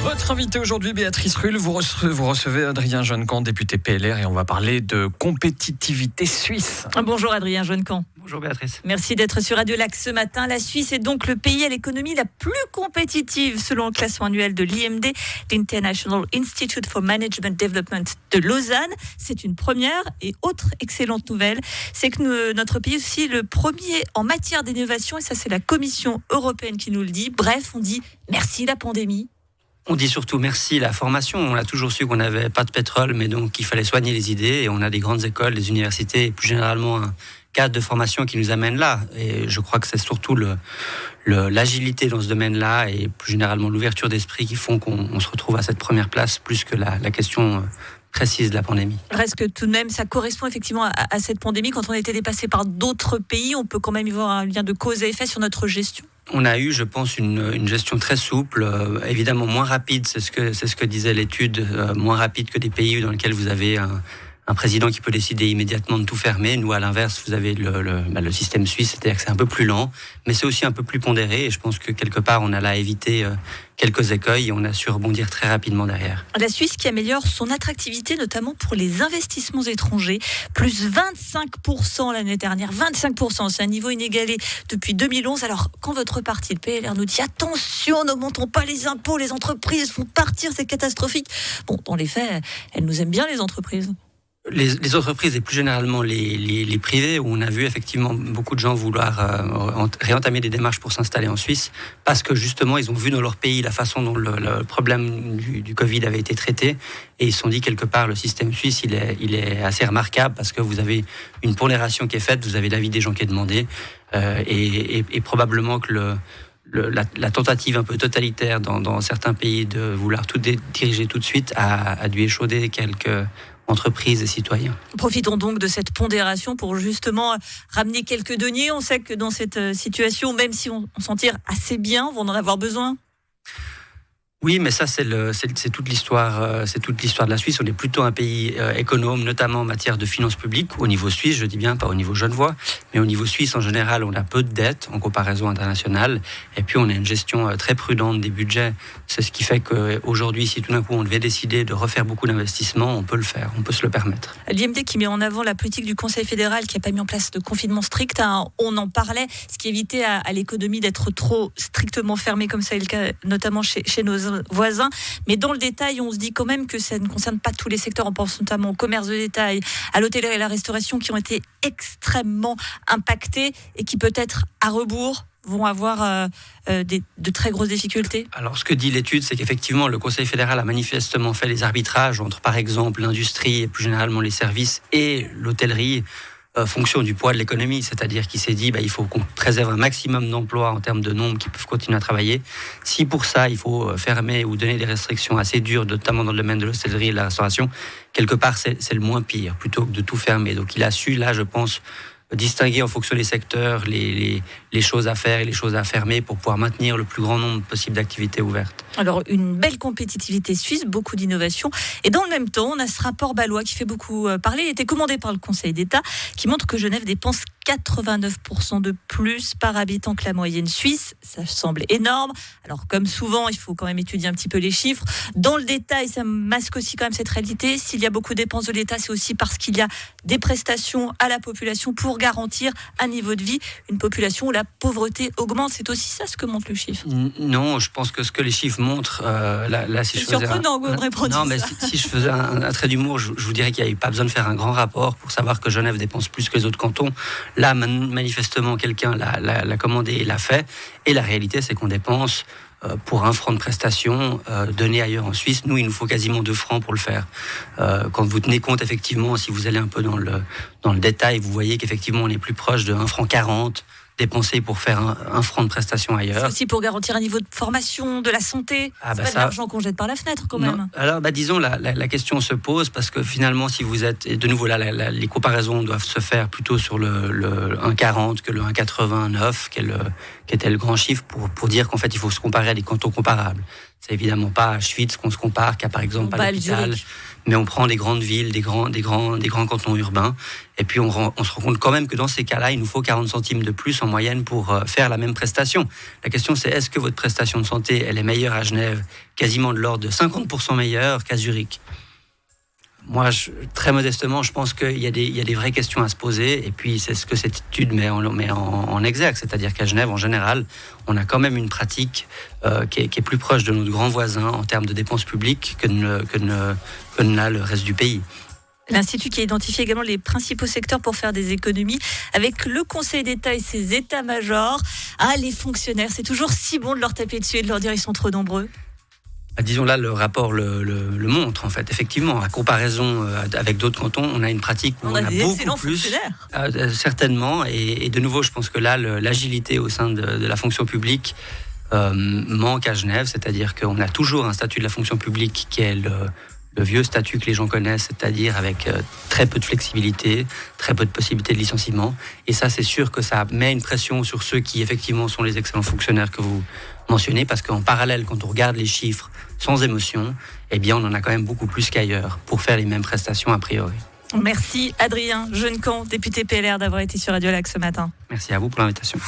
Votre invité aujourd'hui, Béatrice Rulle, vous recevez Adrien Jeunecamp, député PLR, et on va parler de compétitivité suisse. Bonjour Adrien Jeunecamp. Bonjour Béatrice. Merci d'être sur Radio Lac ce matin. La Suisse est donc le pays à l'économie la plus compétitive selon le classement annuel de l'IMD, l'International Institute for Management Development de Lausanne. C'est une première et autre excellente nouvelle, c'est que notre pays est aussi le premier en matière d'innovation et ça c'est la Commission européenne qui nous le dit. Bref, on dit merci la pandémie. On dit surtout merci la formation. On a toujours su qu'on n'avait pas de pétrole, mais donc qu'il fallait soigner les idées. Et on a des grandes écoles, des universités, et plus généralement un cadre de formation qui nous amène là. Et je crois que c'est surtout l'agilité dans ce domaine-là et plus généralement l'ouverture d'esprit qui font qu'on se retrouve à cette première place plus que la question précise de la pandémie. Reste que tout de même, ça correspond effectivement à cette pandémie. Quand on a été dépassé par d'autres pays, on peut quand même y voir un lien de cause et effet sur notre gestion. On a eu, je pense, une gestion très souple, évidemment moins rapide, c'est ce que disait l'étude, moins rapide que des pays dans lesquels vous avez un président qui peut décider immédiatement de tout fermer. Nous, à l'inverse, vous avez le système suisse, c'est-à-dire que c'est un peu plus lent, mais c'est aussi un peu plus pondéré. Et je pense que quelque part, on a là évité quelques écueils et on a su rebondir très rapidement derrière. La Suisse qui améliore son attractivité, notamment pour les investissements étrangers, plus 25% l'année dernière. 25%, c'est un niveau inégalé depuis 2011. Alors, quand votre parti, le PLR, nous dit attention, n'augmentons pas les impôts, les entreprises font partir, c'est catastrophique. Bon, dans les faits, elles nous aiment bien, les entreprises. Les entreprises et plus généralement les privés, où on a vu effectivement beaucoup de gens vouloir réentamer des démarches pour s'installer en Suisse, parce que justement ils ont vu dans leur pays la façon dont le problème du Covid avait été traité, et ils se sont dit quelque part le système suisse il est assez remarquable, parce que vous avez une pondération qui est faite, vous avez l'avis des gens qui est demandé, et probablement que la tentative un peu totalitaire dans certains pays de vouloir tout diriger tout de suite a dû échauder quelques entreprises et citoyens. Profitons donc de cette pondération pour justement ramener quelques deniers. On sait que dans cette situation, même si on s'en tire assez bien, on va en avoir besoin. Oui, mais ça c'est toute l'histoire. C'est toute l'histoire de la Suisse. On est plutôt un pays économe, notamment en matière de finances publiques. Au niveau suisse, je dis bien, pas au niveau genevois, mais au niveau suisse en général, on a peu de dettes en comparaison internationale. Et puis on a une gestion très prudente des budgets. C'est ce qui fait qu'aujourd'hui, si tout d'un coup on devait décider de refaire beaucoup d'investissements, on peut le faire, on peut se le permettre. L'IMD qui met en avant la politique du Conseil fédéral, qui n'a pas mis en place de confinement strict, on en parlait, ce qui évitait à l'économie d'être trop strictement fermée, comme ça est le cas notamment chez nos voisins. Mais dans le détail, on se dit quand même que ça ne concerne pas tous les secteurs. On pense notamment au commerce de détail, à l'hôtellerie et la restauration qui ont été extrêmement impactés et qui peut-être à rebours vont avoir de très grosses difficultés. Alors, ce que dit l'étude, c'est qu'effectivement, le Conseil fédéral a manifestement fait les arbitrages entre, par exemple, l'industrie et plus généralement les services et l'hôtellerie, fonction du poids de l'économie, c'est-à-dire qu'il s'est dit il faut qu'on préserve un maximum d'emplois en termes de nombre qui peuvent continuer à travailler. Si pour ça, il faut fermer ou donner des restrictions assez dures, notamment dans le domaine de l'hôtellerie et de la restauration, quelque part, c'est le moins pire, plutôt que de tout fermer. Donc il a su, là, je pense, distinguer en fonction des secteurs les choses à faire et les choses à fermer pour pouvoir maintenir le plus grand nombre possible d'activités ouvertes. Alors, une belle compétitivité suisse, beaucoup d'innovation. Et dans le même temps, on a ce rapport bâlois qui fait beaucoup parler. Il était commandé par le Conseil d'État qui montre que Genève dépense 89% de plus par habitant que la moyenne suisse. Ça semble énorme. Alors, comme souvent, il faut quand même étudier un petit peu les chiffres. Dans le détail, ça masque aussi quand même cette réalité. S'il y a beaucoup de dépenses de l'État, c'est aussi parce qu'il y a des prestations à la population pour garantir un niveau de vie. Une population où la pauvreté augmente. C'est aussi ça ce que montre le chiffre. Non, je pense que ce que les chiffres montrent, si c'est surprenant que vous me répondiez ça. Non, mais si je faisais un trait d'humour, je vous dirais qu'il n'y avait pas besoin de faire un grand rapport pour savoir que Genève dépense plus que les autres cantons. Là, manifestement, quelqu'un l'a commandé et l'a fait. Et la réalité, c'est qu'on dépense pour 1 franc de prestation donné ailleurs en Suisse. Nous, il nous faut quasiment 2 francs pour le faire. Quand vous tenez compte, effectivement, si vous allez un peu dans le détail, vous voyez qu'effectivement, on est plus proche de 1 franc 40 dépensé pour faire un franc de prestation ailleurs. C'est aussi pour garantir un niveau de formation, de la santé. C'est pas de l'argent qu'on jette par la fenêtre quand même. Alors, disons, la question se pose parce que finalement, si vous êtes... Et de nouveau, là, les comparaisons doivent se faire plutôt sur le 1,40 que le 1,89, qui était le grand chiffre pour dire qu'en fait, il faut se comparer à des cantons comparables. C'est évidemment pas à Schwyz qu'on se compare qu'à, par exemple, à l'hôpital. Mais on prend des grandes villes, des grands cantons urbains. Et puis, on se rend compte quand même que dans ces cas-là, il nous faut 40 centimes de plus en moyenne pour faire la même prestation. La question, c'est est-ce que votre prestation de santé, elle est meilleure à Genève, quasiment de l'ordre de 50% meilleure qu'à Zurich? Moi, très modestement, je pense qu'il y a des vraies questions à se poser. Et puis, c'est ce que cette étude met en exergue. C'est-à-dire qu'à Genève, en général, on a quand même une pratique qui est plus proche de notre grand voisin en termes de dépenses publiques que ne l'a le reste du pays. L'Institut qui a identifié également les principaux secteurs pour faire des économies avec le Conseil d'État et ses états-majors. Ah, les fonctionnaires, c'est toujours si bon de leur taper dessus et de leur dire ils sont trop nombreux. Disons là, le rapport le montre en fait. Effectivement, à comparaison avec d'autres cantons, on a une pratique où on a beaucoup plus. Certainement. Et de nouveau, je pense que là, l'agilité au sein de la fonction publique manque à Genève. C'est-à-dire qu'on a toujours un statut de la fonction publique qui est le vieux statut que les gens connaissent, c'est-à-dire avec très peu de flexibilité, très peu de possibilités de licenciement. Et ça, c'est sûr que ça met une pression sur ceux qui, effectivement, sont les excellents fonctionnaires que vous mentionnez, parce qu'en parallèle, quand on regarde les chiffres sans émotion, eh bien, on en a quand même beaucoup plus qu'ailleurs pour faire les mêmes prestations a priori. Merci Adrien Jeunecamp, député PLR, d'avoir été sur Radio Lac ce matin. Merci à vous pour l'invitation.